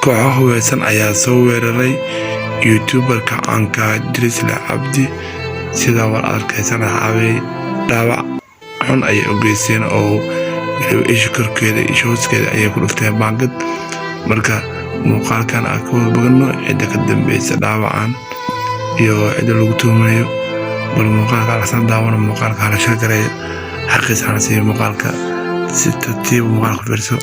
kooxo hubeysan ayaa soo weeraray youtuberka caanka Drisly Cabdi sida war arkaysan caaway dhaawac xun ay u geysteen oo isha korkeeda iyo hoosteeda ay ku dhufteen baangad marka muuqaalkan aan ka warbagno cida ka dambaysa dhaawacan iyo cida lagu tuumayo bal muuqaalka aan daawano muuqaalka la shaqeeyo xaqiiqatan si muuqaalka si tartiib muuqaalka fiirso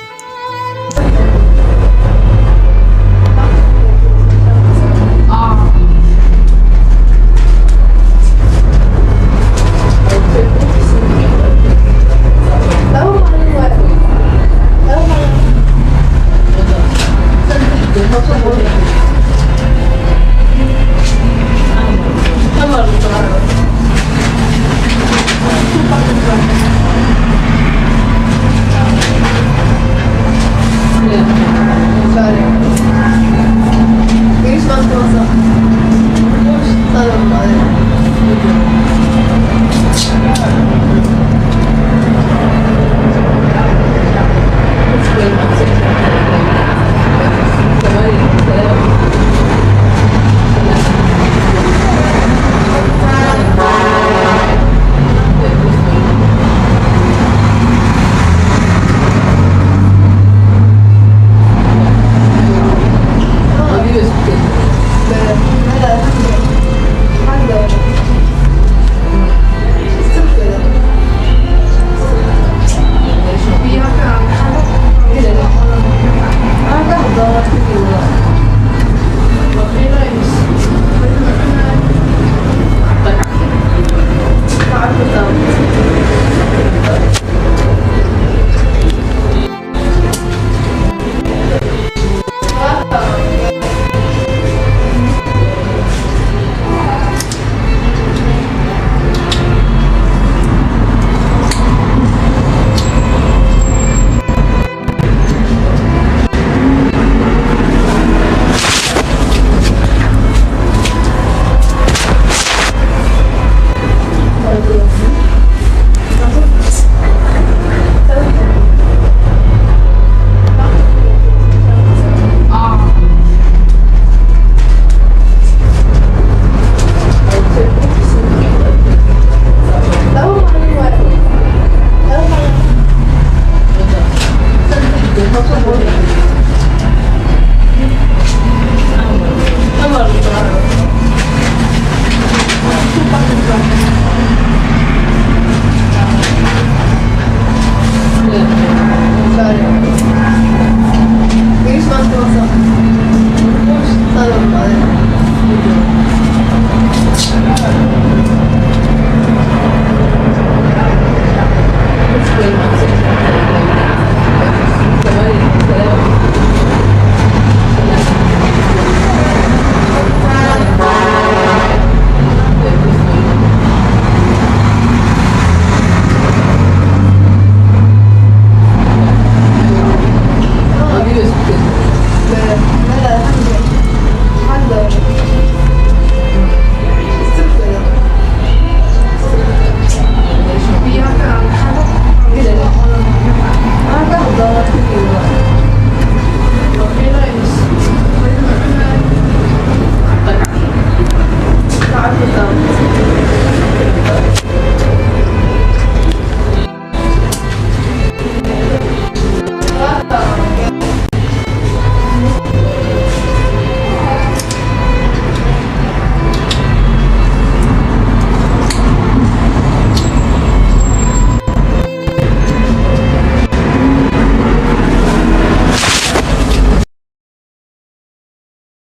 Thank you.